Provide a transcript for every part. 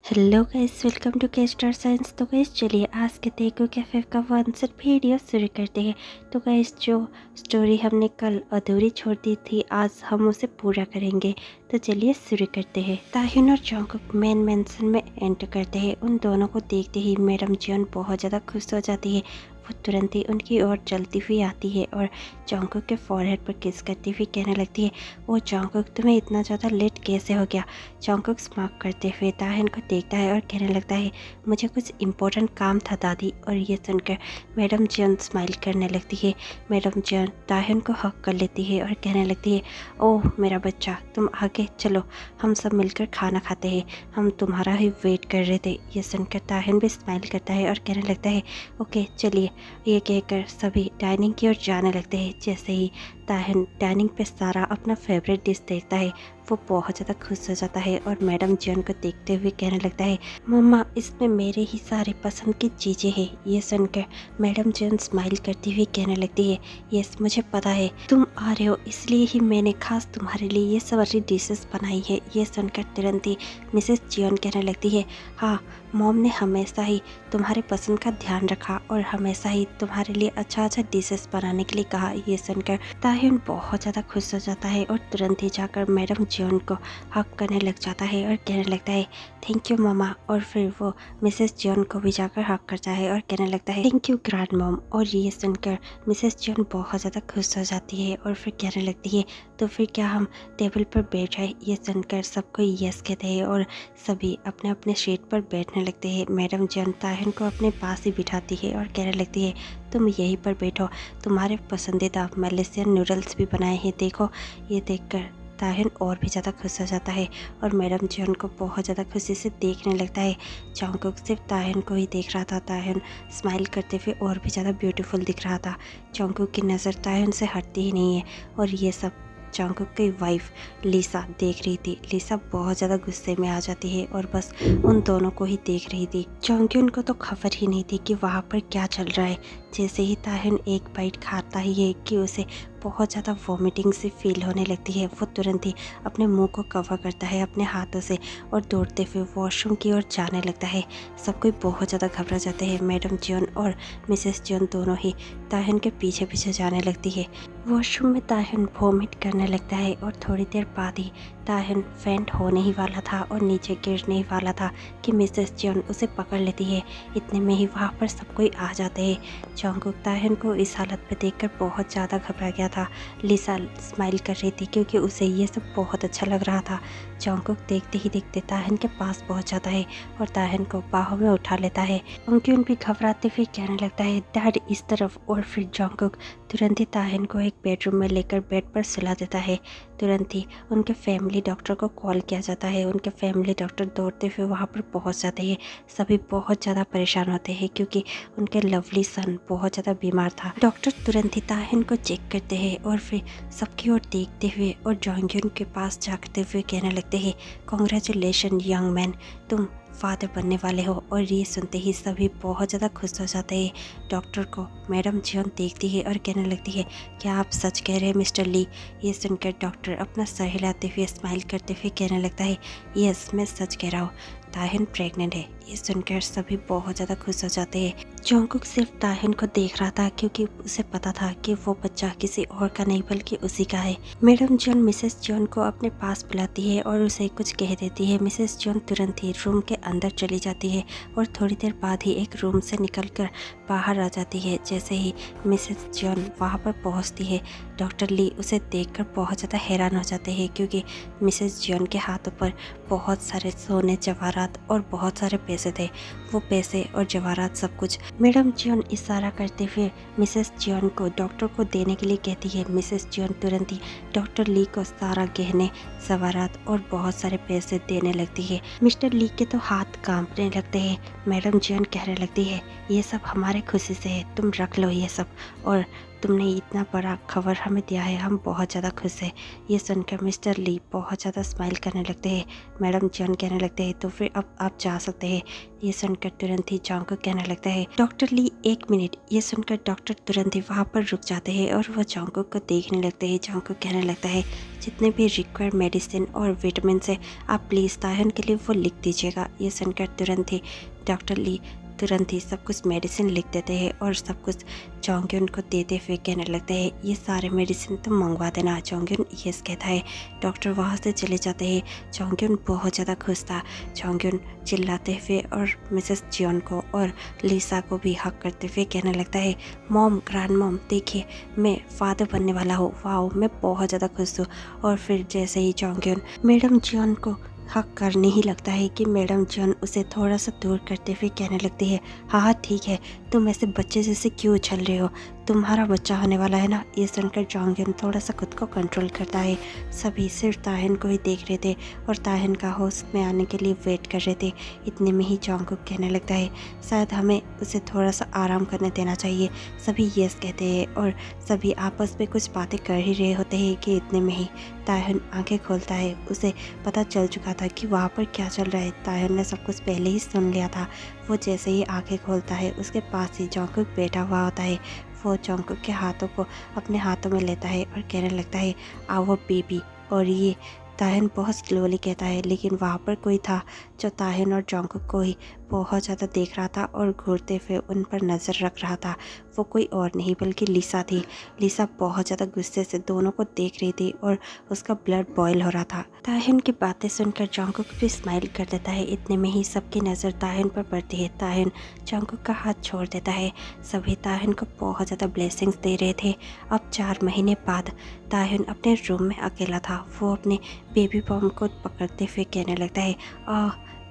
Hello guys, welcome to के star signs. तो guys चलिए आज के तेगो कैफे का आंसर वीडियो शुरू करते हैं। तो गाइस जो स्टोरी हमने कल अधूरी छोड़ दी थी, आज हम उसे पूरा करेंगे। तो चलिए शुरू करते हैं। ताहिन और जंगकुक मेन मेंशन में एंटर करते हैं। उन दोनों को देखते ही मैडम जियोन बहुत ज़्यादा खुश हो जाती है। वो तुरंत ही उनकी ओर चलती हुई आती है और जंगकुक के फॉरहेड पर किस करती हुई कहने लगती है, ओ जंगकुक तुम्हें इतना ज़्यादा लेट कैसे हो गया। जंगकुक स्मार्ट करते हुए ताहिन को देखता है और कहने लगता है, मुझे कुछ इम्पोर्टेंट काम था दादी। और ये सुनकर मैडम जियोन स्माइल करने लगती है। मैडम जियोन ताहिन को हक कर लेती है और कहने लगती है, ओह मेरा बच्चा, तुम आगे चलो, हम सब मिलकर खाना खाते हैं, हम तुम्हारा ही वेट कर रहे थे। ये सुनकर ताहिन भी स्माइल करता है और कहने लगता है, ओके चलिए। ये कहकर सभी डाइनिंग की ओर जाने लगते हैं। जैसे ही ताहिन डाइनिंग पे सारा अपना फेवरेट डिश देखता है, वो बहुत ज़्यादा खुश हो जाता है और मैडम जियोन को देखते हुए कहने लगता है, मम्मा इसमें मेरे ही सारे पसंद की चीज़ें हैं। ये सुनकर मैडम जियोन स्माइल करती हुई कहने लगती है, यस मुझे पता है तुम आ रहे हो, इसलिए ही मैंने खास तुम्हारे लिए ये सारी डिशेस बनाई है। ये सुनकर तुरंत ही मिसेस जियोन कहने लगती है, हाँ मॉम ने हमेशा ही तुम्हारे पसंद का ध्यान रखा और हमेशा ही तुम्हारे लिए अच्छा अच्छा डिशेस बनाने के लिए कहा। ये सुनकर ताहिन बहुत ज़्यादा खुश हो जाता है और तुरंत ही जाकर मैडम जियोन को हक करने लग जाता है और कहने लगता है, थैंक यू मामा। और फिर वो मिसेस जियोन को भी जाकर हक करता है और कहने लगता है, थैंक यू ग्रैंड मॉम। और ये सुनकर मिसेस जियोन बहुत ज़्यादा खुश हो जाती है और फिर कहने लगती है, तो फिर क्या हम टेबल पर बैठ जाए। ये सुनकर सबको यस कहते हैं और सभी अपने अपने सीट पर बैठने लगते हैं। मैडम जियोन ताहिन को अपने पास ही बिठाती है और कहने लगती है, तुम यहीं पर बैठो, तुम्हारे पसंदीदा मलेशियन नूडल्स भी बनाए हैं, देखो। ये देखकर ताहिन और भी ज़्यादा खुश हो जाता है और मैडम जियोन को बहुत ज़्यादा खुशी से देखने लगता है। जंगकुक सिर्फ ताहिन को ही देख रहा था। ताहिन स्माइल करते हुए और भी ज़्यादा ब्यूटीफुल दिख रहा था। जंगकुक की नज़र ताहिन से हटती ही नहीं है और ये सब जंगकुक की वाइफ लिसा देख रही थी। लिसा बहुत ज़्यादा गुस्से में आ जाती है और बस उन दोनों को ही देख रही थी। जंगक्यून को तो खबर ही नहीं थी कि वहाँ पर क्या चल रहा है। जैसे ही ताहिन एक बाइट खाता ही है कि उसे बहुत ज़्यादा वॉमिटिंग से फील होने लगती है। वो तुरंत ही अपने मुंह को कवर करता है अपने हाथों से और दौड़ते हुए वॉशरूम की ओर जाने लगता है। सब कोई बहुत ज़्यादा घबरा जाते हैं। मैडम जियोन और मिसेस जियोन दोनों ही ताहिन के पीछे पीछे जाने लगती है। वॉशरूम में ताहिन वॉमिट करने लगता है और थोड़ी देर बाद ही ताहिन फेंट होने ही वाला था और नीचे गिरने ही वाला था कि मिसेस जियोन उसे पकड़ लेती है। इतने में ही वहाँ पर सब कोई आ जाते हैं। जंगकुक ताहिन को इस हालत में देखकर बहुत ज़्यादा घबरा गया था। लिसा स्माइल कर रही थी क्योंकि उसे ये सब बहुत अच्छा लग रहा था। जंगकुक देखते ही देखते ताहिन के पास पहुँच जाता है और ताहिन को बाहों में उठा लेता है। जंगक्यून भी घबराते हुए कहने लगता है, डैड इस तरफ। और फिर जंगकुक तुरंत ही ताहिन को एक बेडरूम में लेकर बेड पर सुला देता है। तुरंत ही उनके फैमिली डॉक्टर को कॉल किया जाता है। उनके फैमिली डॉक्टर दौड़ते हुए वहाँ पर पहुँच जाते हैं। सभी बहुत ज़्यादा परेशान होते हैं क्योंकि उनके लवली सन बहुत ज़्यादा बीमार था। डॉक्टर तुरंत ही ताहिन को चेक करते हैं और फिर सबकी ओर देखते हुए और जंगक्यून के पास जाते हुए कहने लगते हैं, कॉन्ग्रेचुलेशन यंग मैन, तुम फादर बनने वाले हो। और ये सुनते ही सभी बहुत ज़्यादा खुश हो जाते हैं। डॉक्टर को मैडम जियोन देखती है और कहने लगती है, क्या आप सच कह रहे हैं मिस्टर ली। ये सुनकर डॉक्टर अपना सर हिलाते हुए स्माइल करते हुए कहने लगता है, यस मैं सच कह रहा हूँ, ताहिन प्रेग्नेंट है। ये सुनकर सभी बहुत ज़्यादा खुश हो जाते हैं। जंगकुक सिर्फ ताहिन को देख रहा था क्योंकि उसे पता था कि वो बच्चा किसी और का नहीं बल्कि उसी का है। मैडम जियोन मिसेस जियोन को अपने पास बुलाती है और उसे कुछ कह देती है। मिसेस जियोन तुरंत ही रूम के अंदर चली जाती है और थोड़ी देर बाद ही एक रूम से निकलकर बाहर आ जाती है। जैसे ही मिसेस जियोन वहाँ पर पहुँचती है, डॉक्टर ली उसे देखकर बहुत ज़्यादा हैरान हो जाते हैं क्योंकि मिसेस जियोन के हाथों पर बहुत सारे सोने जवाहरात और बहुत सारे पैसे थे। वो पैसे और जवाहरात सब कुछ मैडम जियोन इशारा करते हुए मिसेस जियोन को डॉक्टर को देने के लिए कहती है। मिसेस जियोन तुरंत ही डॉक्टर ली को सारा गहने जवाहरात और बहुत सारे पैसे देने लगती है। मिस्टर ली के तो हाथ कांपने लगते हैं। मैडम जियोन कहने लगती है, ये सब हमारे खुशी से है, तुम रख लो ये सब। और तुमने इतना बड़ा खबर हमें दिया है, हम बहुत ज़्यादा खुश हैं। ये सुनकर मिस्टर ली बहुत ज़्यादा स्माइल करने लगते हैं। मैडम जॉन कहने लगते हैं, तो फिर अब आप जा सकते हैं। ये सुनकर तुरंत ही जॉन्गकुक कहने लगता है, डॉक्टर ली 1 मिनट। ये सुनकर डॉक्टर तुरंत ही वहाँ पर रुक जाते हैं और वो जॉन्गकुक को देखने लगते हैं। जॉन्गकुक कहने लगता है, जितने भी रिक्वायर्ड मेडिसिन और विटामिन है आप प्लीज़ ताहन के लिए वो लिख दीजिएगा। ये सुनकर तुरंत ही डॉक्टर ली तुरंत ही सब कुछ मेडिसिन लिख देते हैं और सब कुछ जॉन्गक्युन को देते हुए कहने लगते हैं, ये सारे मेडिसिन तुम मंगवा देना। जॉन्गक्युन यस कहता है। डॉक्टर वहाँ से चले जाते हैं। जॉन्गक्युन बहुत ज़्यादा खुश था। जॉन्गक्युन चिल्लाते हुए और मिसेस जियोन को और लिसा को भी हक करते हुए कहने लगता है, मॉम, ग्रैंड मॉम, देखिए मैं फादर बनने वाला हूँ। वाओ, मैं बहुत ज़्यादा खुश हूँ। और फिर जैसे ही जॉन्गक्युन मैडम जियोन को हक करने ही लगता है कि मैडम जॉन उसे थोड़ा सा दूर करते हुए कहने लगती है, हाँ ठीक है, तुम ऐसे बच्चे जैसे क्यों उछल रहे हो, तुम्हारा बच्चा होने वाला है ना। ये सुनकर जॉन्गक्युन थोड़ा सा खुद को कंट्रोल करता है। सभी सिर्फ ताहन को ही देख रहे थे और ताहन का होश में आने के लिए वेट कर रहे थे। इतने में ही जॉन्गकुक कहने लगता है, शायद हमें उसे थोड़ा सा आराम करने देना चाहिए। सभी यस कहते हैं और सभी आपस में कुछ बातें कर ही रहे होते हैं कि इतने में ही ताहन आंखें खोलता है। उसे पता चल चुका था कि वहाँ पर क्या चल रहा है। ताहन ने सब कुछ पहले ही सुन लिया था। वो जैसे ही आंखें खोलता है उसके पास ही जॉन्गकुक बैठा हुआ होता है। वो जॉन्गकुक के हाथों को अपने हाथों में लेता है और कहने लगता है, आओ बेबी। और ये ताहन बहुत स्लोली कहता है, लेकिन वहाँ पर कोई था जो ताहन और जॉन्गकुक को ही बहुत ज़्यादा देख रहा था और घूरते हुए उन पर नज़र रख रहा था। वो कोई और नहीं बल्कि लिसा थी। लिसा बहुत ज़्यादा गुस्से से दोनों को देख रही थी और उसका ब्लड बॉयल हो रहा था। ताहन की बातें सुनकर जॉन्गकुक भी स्माइल कर देता है। इतने में ही सबकी नज़र ताहन पर पड़ती है। ताहन जॉन्गकुक का हाथ छोड़ देता है। सभी ताहन को बहुत ज़्यादा ब्लेसिंग्स दे रहे थे। अब 4 महीने बाद ताहन अपने रूम में अकेला था। वो अपने बेबी बॉम को पकड़ते हुए कहने लगता है,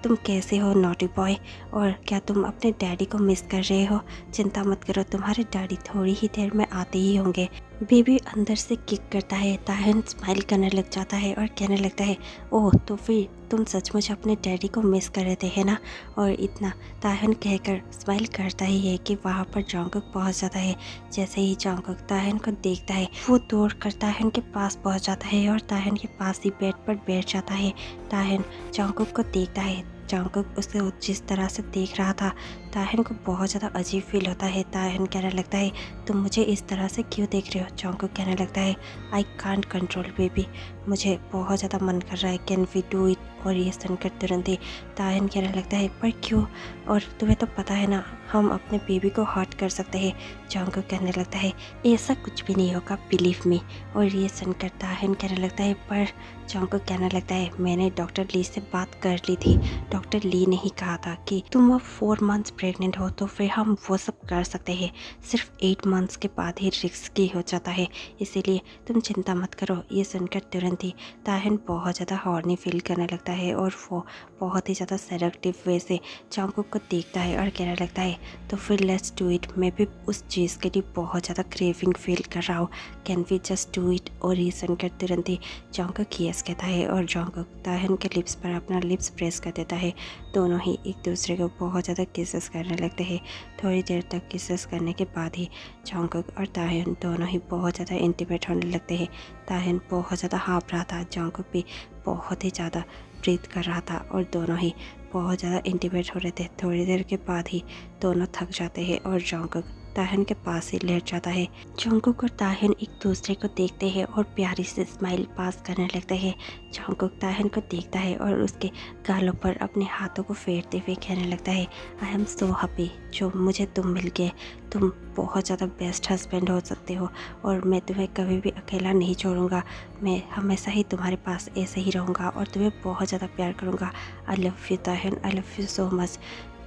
तुम कैसे हो नॉटी बॉय, और क्या तुम अपने डैडी को मिस कर रहे हो? चिंता मत करो, तुम्हारे डैडी थोड़ी ही देर में आते ही होंगे। बेबी अंदर से किक करता है। ताहन स्माइल करने लग जाता है और कहने लगता है, ओह, तो फिर तुम सचमुच अपने डैडी को मिस कर रहे थे, है ना? और इतना ताहन कहकर स्माइल करता ही है कि वहाँ पर जॉन्गकुक पहुँच जाता है। जैसे ही जॉन्गकुक ताहन को देखता है वो दौड़ कर ताहन के पास पहुँच जाता है और ताहन के पास ही बेड पर बैठ जाता है। ताहन जॉन्गकुक को देखता है। जॉन्गकुक उसे जिस तरह से देख रहा था ताहन को बहुत ज़्यादा अजीब फील होता है। ताहन कहने लगता है, तुम मुझे इस तरह से क्यों देख रहे हो? जॉन्गकुक कहने लगता है, आई कांट कंट्रोल बेबी, मुझे बहुत ज़्यादा मन कर रहा है, कैन वी डू इट? और ये सुनकर तुरंत ही ताहन कहने लगता है, पर क्यों? और तुम्हें तो पता है ना, हम अपने बेबी को हर्ट कर सकते हैं। जॉन्गकुक कहने लगता है, ऐसा कुछ भी नहीं होगा, बिलीव मी। और ये सुनकर ताहन कहने लगता है, पर जॉन्गकुक कहने लगता है, मैंने डॉक्टर ली से बात कर ली थी। डॉक्टर ली ने ही कहा था कि तुम अब 4 मंथ्स प्रेग्नेंट हो तो फिर हम वो सब कर सकते हैं। सिर्फ 8 मंथ्स के बाद ही रिस्की हो जाता है, इसीलिए तुम चिंता मत करो। ये सुनकर तुरंत ही ताहन बहुत ज़्यादा हॉर्नी फील करने लगता है और वो बहुत ही ज़्यादा सेडक्टिव वे से जॉन्गकुक को देखता है और कहने लगता है, तो फिर लेट्स डू इट। मैं भी उस चीज़ के लिए बहुत ज़्यादा क्रेविंग फील कर रहा हूँ, can we just do it? और ये सुनकर तुरंत ही जॉन्गकुक यस कहता है और जॉन्गकुक ताहन के लिप्स पर अपना लिप्स प्रेस कर देता है। दोनों ही एक दूसरे को बहुत ज़्यादा किसेस करने लगते हैं। थोड़ी देर तक किसेस करने के बाद ही जॉन्गकुक और ताहन दोनों ही बहुत ज़्यादा इंटीमेट होने लगते हैं। ताहन बहुत ज़्यादा हाँफ रहा था, जॉन्गकुक भी बहुत ही ज़्यादा ब्रीथ कर रहा था और दोनों ही बहुत ज़्यादा इंटीमेट हो रहे थे। थोड़ी देर के बाद ही दोनों थक जाते हैं और जॉन्गकुक ताहन के पास ही लेट जाता है। जॉन्गकुक और ताहन एक दूसरे को देखते हैं और प्यारी से स्माइल पास करने लगते हैं। जॉन्गकुक ताहन को देखता है और उसके गालों पर अपने हाथों को फेरते हुए कहने लगता है, आई एम सो हैप्पी जो मुझे तुम मिल गए। तुम बहुत ज़्यादा बेस्ट हस्बैंड हो सकते हो और मैं तुम्हें कभी भी अकेला नहीं छोड़ूंगा। मैं हमेशा ही तुम्हारे पास ऐसे ही रहूँगा और तुम्हें बहुत ज़्यादा प्यार करूँगा। आई लव यू ताहन, I love you so much.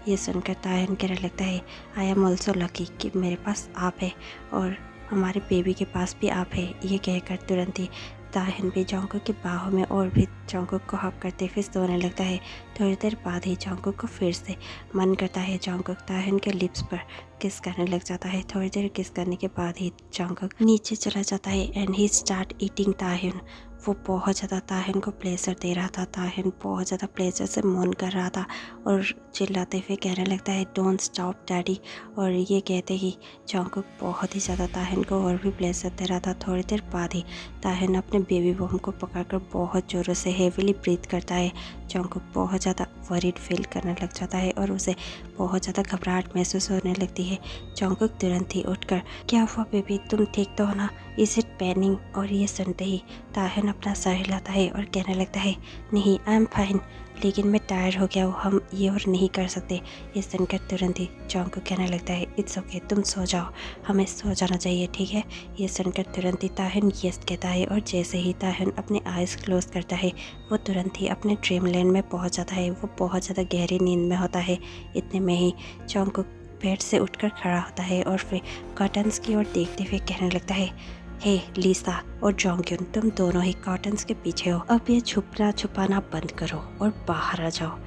ये सुनकर ताहन कहने लगता है, आई एम ऑल्सो लकी कि मेरे पास आप है और हमारे बेबी के पास भी आप है। ये कहकर तुरंत ही ताहन भी जॉन्गकुक की बाहों में और भी जॉन्गकुक को हक करते फिर सोने लगता है। थोड़ी देर बाद ही जॉन्गकुक को फिर से मन करता है जॉन्गकुक ताहन के लिप्स पर किस करने लग जाता है। थोड़ी देर किस करने के बाद ही जॉन्गकुक नीचे चला जाता है एंड ही स्टार्ट ईटिंग ताहन। वो बहुत ज़्यादा ताहिन को प्लेजर दे रहा था। ताहिन बहुत ज़्यादा प्लेजर से मौन कर रहा था और चिल्लाते हुए कहने लगता है डोंट स्टॉप डैडी। और ये कहते ही जंगकुक बहुत ही ज़्यादा ताहिन को और भी प्लेजर दे रहा था। थोड़ी देर बाद ही ताहिन अपने बेबी बॉम को पकड़कर बहुत ज़ोरों से हेवीली ब्रीथ करता है। जंगकुक बहुत ज़्यादा वरीड फील करने लग जाता है और उसे बहुत ज़्यादा घबराहट महसूस होने लगती है। जंगकुक तुरंत ही उठकर क्या हुआ बेबी, तुम ठीक तो हो ना, इज इट पेनिंग? और ये सुनते ही ताहिन अपना सर हिलाता है और कहने लगता है नहीं आई एम फाइन, लेकिन मैं टायर्ड हो गया हूँ, हम ये और नहीं कर सकते। ये सुनकर तुरंत ही जंगकुक कहने लगता है इट्स ओके, तुम सो जाओ, हमें सो जाना चाहिए, ठीक है। ये सुनकर तुरंत ही ताहिन यस कहता है और जैसे ही ताहिन अपने आइज़ क्लोज करता है वो तुरंत ही अपने ड्रीम लैंड में पहुँच जाता है। वो बहुत ज़्यादा गहरी नींद में होता है। इतने में ही जंगकुक बेड से उठकर खड़ा होता है और फिर कर्टन्स की ओर देखते हुए कहने लगता है हे लीसा और जोंगक्युन, तुम दोनों ही कर्टन्स के पीछे हो, अब ये छुपना छुपाना बंद करो और बाहर आ जाओ।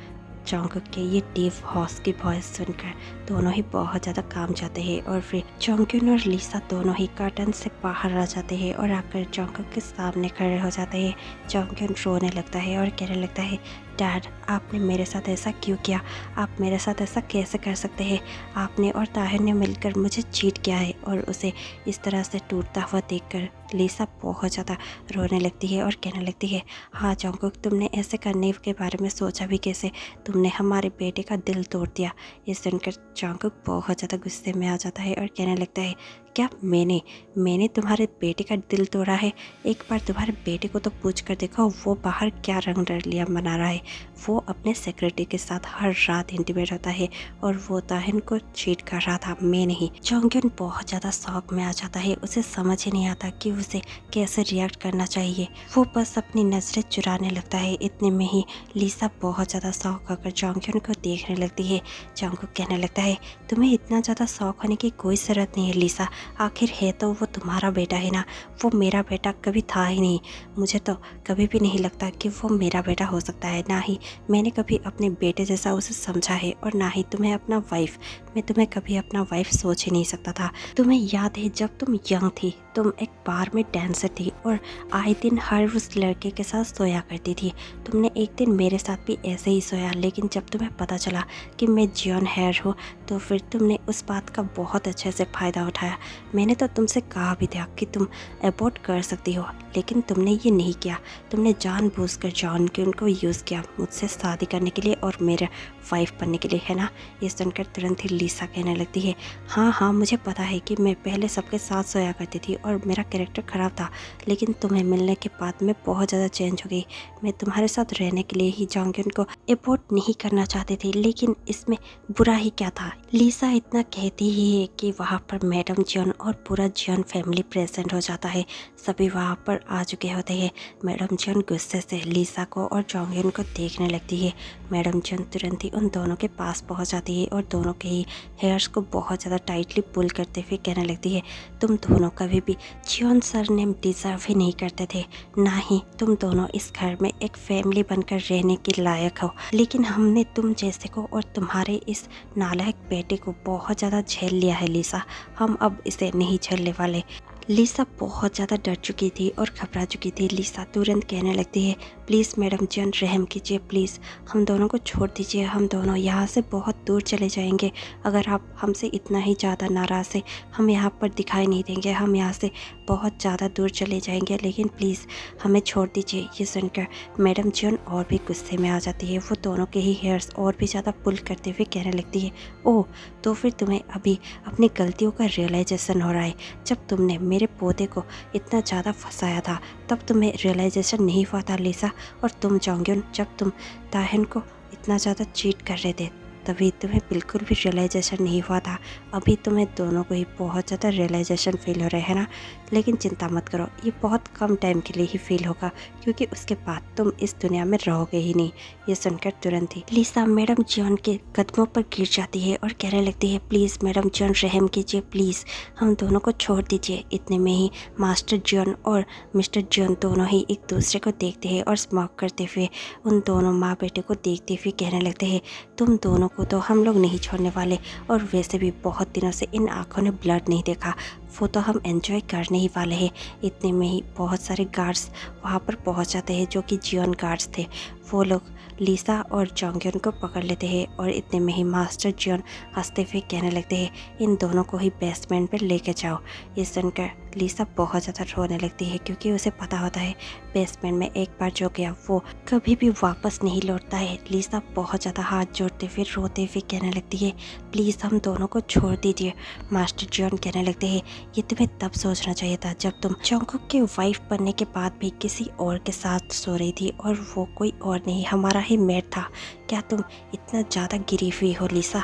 जंगकुक के ये डीप हॉस की वॉइस सुनकर दोनों ही बहुत ज़्यादा काम जाते हैं और फिर जोंगक्युन और लीसा दोनों ही कर्टन से बाहर आ जाते हैं और आकर जंगकुक के सामने खड़े हो जाते हैं। जोंगक्युन रोने लगता है और कहने लगता है डैड, आपने मेरे साथ ऐसा क्यों किया? आप मेरे साथ ऐसा कैसे कर सकते हैं? आपने और ताहिर ने मिलकर मुझे चीट किया है। और उसे इस तरह से टूटता हुआ देखकर लीसा बहुत ज़्यादा रोने लगती है और कहने लगती है हाँ जंगकुक, तुमने ऐसे करने के बारे में सोचा भी कैसे? तुमने हमारे बेटे का दिल तोड़ दिया। ये सुनकर जंगकुक बहुत ज़्यादा गुस्से में आ जाता है और कहने लगता है क्या मैंने तुम्हारे बेटे का दिल तोड़ा है? एक बार तुम्हारे बेटे को तो पूछ कर देखो वो बाहर क्या रंग रलियां मना रहा है। वो अपने सेक्रेटरी के साथ हर रात इंटीमेट होता है और वो ताहिन को चीट कर रहा था, मैं नहीं। जोंगक्युन बहुत ज़्यादा शॉक में आ जाता है। उसे समझ ही नहीं आता कि उसे कैसे रिएक्ट करना चाहिए। वो बस अपनी नजरें चुराने लगता है। इतने में ही लीसा बहुत ज़्यादा शौक होकर जोंगक्युन को देखने लगती है। जोंगकुक कहने लगता है तुम्हें इतना ज़्यादा शौक होने की कोई ज़रूरत नहीं है लीसा, आखिर है तो वो तुम्हारा बेटा है ना, वो मेरा बेटा कभी था ही नहीं। मुझे तो कभी भी नहीं लगता कि वो मेरा बेटा हो सकता है, ना ही मैंने कभी अपने बेटे जैसा उसे समझा है और ना ही तुम्हें अपना वाइफ। मैं तुम्हें कभी अपना वाइफ सोच ही नहीं सकता था। तुम्हें याद है जब तुम यंग थी, तुम एक बार में डांसर थी और आए दिन हर उस लड़के के साथ सोया करती थी। तुमने एक दिन मेरे साथ भी ऐसे ही सोया, लेकिन जब तुम्हें पता चला कि मैं जियोन हेयर हूँ तो फिर तुमने उस बात का बहुत अच्छे से फ़ायदा उठाया। मैंने तो तुमसे कहा भी था कि तुम अबॉर्ट कर सकती हो, लेकिन तुमने ये नहीं किया। तुमने जानबूझकर जॉन के उनको यूज़ किया मुझसे शादी करने के लिए और मेरा वाइफ बनने के लिए, है ना। ये सुनकर तुरंत ही लीसा कहने लगती है हाँ मुझे पता है कि मैं पहले सबके साथ सोया करती थी और मेरा कैरेक्टर ख़राब था, लेकिन तुम्हें मिलने के बाद मैं बहुत ज़्यादा चेंज हो गई। मैं तुम्हारे साथ रहने के लिए ही जोंगक्युन को अबॉर्ट नहीं करना चाहती थी, लेकिन इसमें बुरा ही क्या था। लीसा इतना कहती ही है कि वहाँ पर मैडम जियोन और पूरा जियोन फैमिली प्रेजेंट हो जाता है। सभी वहाँ पर आ चुके होते हैं। मैडम जियोन गुस्से से लीसा को और जोंगक्युन को देखने लगती है। मैडम जियोन तुरंत ही उन दोनों के पास पहुँच जाती है और दोनों के ही हेयर्स को बहुत ज़्यादा टाइटली पुल करते हुए कहने लगती है तुम दोनों कभी भी जियोन सर नेम डिज़र्व ही नहीं करते थे, ना ही तुम दोनों इस घर में एक फैमिली बनकर रहने के लायक हो। लेकिन हमने तुम जैसे को और तुम्हारे इस नालायक बेटे को बहुत ज़्यादा झेल लिया है लीसा, हम अब इसे नहीं झेलने वाले। लीसा बहुत ज़्यादा डर चुकी थी और घबरा चुकी थी। लीसा तुरंत कहने लगती है प्लीज़ मैडम जियोन रहम कीजिए, प्लीज़ हम दोनों को छोड़ दीजिए, हम दोनों यहाँ से बहुत दूर चले जाएंगे। अगर आप हमसे इतना ही ज़्यादा नाराज़ है, हम यहाँ पर दिखाई नहीं देंगे, हम यहाँ से बहुत ज़्यादा दूर चले जाएंगे, लेकिन प्लीज़ हमें छोड़ दीजिए। ये सुनकर मैडम जियोन और भी गुस्से में आ जाती है। वो दोनों के ही हेयर्स और भी ज़्यादा पुल करते हुए कहने लगती है ओह, तो फिर तुम्हें अभी अपनी गलतियों का रियलाइजेशन हो रहा है। जब तुमने मेरे पौधे को इतना ज़्यादा फंसाया था तब तुम्हें रियलाइजेशन नहीं हुआ था लीसा। और तुम जोंगक्युन, जब तुम ताहिन को इतना ज़्यादा चीट कर रहे थे तभी तुम्हें बिल्कुल भी रियलाइजेशन नहीं हुआ था। अभी तुम्हें दोनों को ही बहुत ज़्यादा रियलाइजेशन फील हो रहा है ना, लेकिन चिंता मत करो, ये बहुत कम टाइम के लिए ही फील होगा, क्योंकि उसके बाद तुम इस दुनिया में रहोगे ही नहीं। ये सुनकर तुरंत ही लीसा मैडम जियोन के कदमों पर गिर जाती है और कहने लगती है प्लीज़ मैडम जियोन रहम कीजिए, प्लीज़ हम दोनों को छोड़ दीजिए। इतने में ही मास्टर जियोन और मिस्टर जियोन दोनों ही एक दूसरे को देखते हैं और स्मॉक करते हुए उन दोनों माँ बेटे को देखते हुए कहने लगते हैं तुम दोनों को तो हम लोग नहीं छोड़ने वाले, और वैसे भी बहुत दिनों से इन आँखों ने ब्लड नहीं देखा, वो तो हम एंजॉय करने ही वाले हैं। इतने में ही बहुत सारे गार्ड्स वहाँ पर पहुँच जाते हैं जो कि जियोन गार्ड्स थे। वो लोग लिसा और जोंगयन को पकड़ लेते हैं और इतने में ही मास्टर जियोन हंसते हुए कहने लगते हैं, इन दोनों को ही बेसमेंट पर लेके जाओ। ये सुनकर लिसा बहुत ज़्यादा रोने लगती है क्योंकि उसे पता होता है बेसमेंट में एक बार जो गया वो कभी भी वापस नहीं लौटता है। लिसा बहुत ज़्यादा हाथ जोड़ते हुए रोते हुए कहने लगती है, प्लीज़ हम दोनों को छोड़ दीजिए। मास्टर जियोन कहने लगते हैं, ये तुम्हें तब सोचना चाहिए था जब तुम जोंगकुक के वाइफ बनने के बाद भी किसी और के साथ सो रही थी और वो कोई और नहीं हमारा ही मेड था। क्या तुम इतना ज़्यादा गिरी हुई हो लिसा?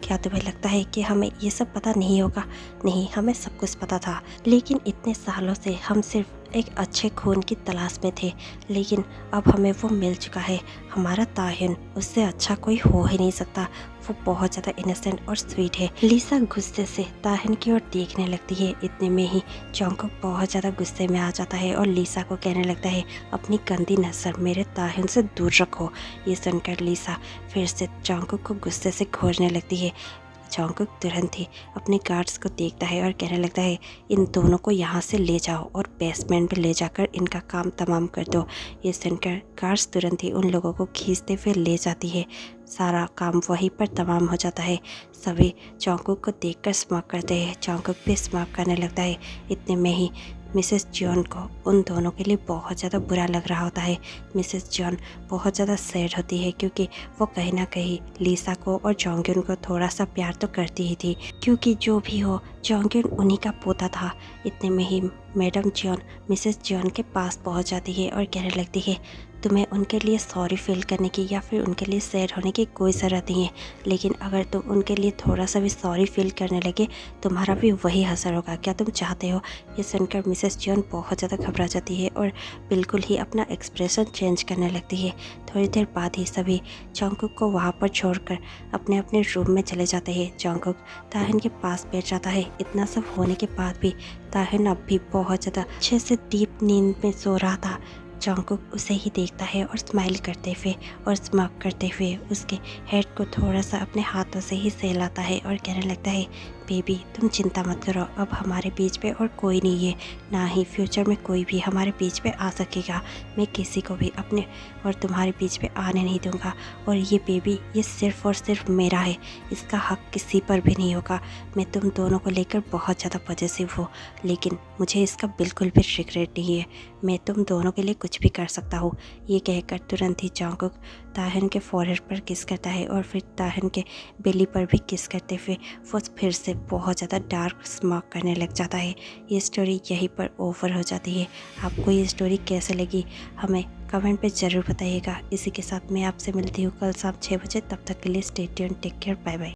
क्या तुम्हें लगता है कि हमें ये सब पता नहीं होगा? नहीं, हमें सब कुछ पता था, लेकिन इतने सालों से हम सिर्फ एक अच्छे खून की तलाश में थे, लेकिन अब हमें वो मिल चुका है। हमारा ताहिन, उससे अच्छा कोई हो ही नहीं सकता। वो बहुत ज़्यादा इनोसेंट और स्वीट है। लिसा गुस्से से ताहिन की ओर देखने लगती है। इतने में ही जोंगकुक बहुत ज़्यादा गुस्से में आ जाता है और लिसा को कहने लगता है, अपनी गंदी नज़र मेरे ताहिन से दूर रखो। ये सुनकर लिसा फिर से जोंगकुक को गुस्से से खोजने लगती है। जोंगकुक तुरंत ही अपने गार्ड्स को देखता है और कहने लगता है, इन दोनों को यहाँ से ले जाओ और बेसमेंट पे ले जाकर इनका काम तमाम कर दो। ये सुनकर गार्ड्स तुरंत ही उन लोगों को खींचते हुए ले जाती है। सारा काम वहीं पर तमाम हो जाता है। सभी जोंगकुक को देखकर स्माइल करते हैं। जोंगकुक भी स्माइल करने लगता है। इतने में ही मिसेस जियोन को उन दोनों के लिए बहुत ज़्यादा बुरा लग रहा होता है। मिसेस जियोन बहुत ज़्यादा सैड होती है क्योंकि वो कहीं ना कहीं लिसा को और जोंगयन को थोड़ा सा प्यार तो करती ही थी, क्योंकि जो भी हो जोंगयन उन्हीं का पोता था। इतने में ही मैडम जियोन मिसेस जियोन के पास पहुंच जाती है और कहने लगती है, तुम्हें उनके लिए सॉरी फील करने की या फिर उनके लिए सैड होने की कोई ज़रूरत नहीं है, लेकिन अगर तुम उनके लिए थोड़ा सा भी सॉरी फील करने लगे तुम्हारा भी वही असर होगा। क्या तुम चाहते हो? ये सुनकर मिसेस जियोन बहुत ज़्यादा घबरा जाती है और बिल्कुल ही अपना एक्सप्रेशन चेंज करने लगती है। थोड़ी देर बाद ही सभी जोंगकुक को वहाँ पर छोड़कर अपने अपने रूम में चले जाते हैं। जोंगकुक ताहिन के पास बैठ जाता है। इतना सब होने के बाद भी ताहिन अब भी बहुत ज़्यादा अच्छे से डीप नींद में सो रहा था। जोंगकुक उसे ही देखता है और स्माइल करते हुए और स्माइल करते हुए उसके हेड को थोड़ा सा अपने हाथों से ही सहलाता है और कहने लगता है, बेबी तुम चिंता मत करो, अब हमारे बीच पे और कोई नहीं है, ना ही फ्यूचर में कोई भी हमारे बीच पे आ सकेगा। मैं किसी को भी अपने और तुम्हारे बीच पे आने नहीं दूंगा। और ये बेबी ये सिर्फ़ और सिर्फ मेरा है, इसका हक किसी पर भी नहीं होगा। मैं तुम दोनों को लेकर बहुत ज़्यादा पॉजिटिव हूँ, लेकिन मुझे इसका बिल्कुल भी रिग्रेट नहीं है। मैं तुम दोनों के लिए कुछ भी कर सकता हूँ। ये कहकर तुरंत ही जोंगकुक ताहिन के फॉरहेड पर किस करता है और फिर ताहिन के बेली पर भी किस करते हुए वो फिर से बहुत ज़्यादा डार्क स्माइल करने लग जाता है। ये स्टोरी यहीं पर ओवर हो जाती है। आपको ये स्टोरी कैसे लगी हमें कमेंट पे ज़रूर बताइएगा। इसी के साथ मैं आपसे मिलती हूँ कल शाम 6 बजे। तब तक के लिए stay tuned, take care, bye bye.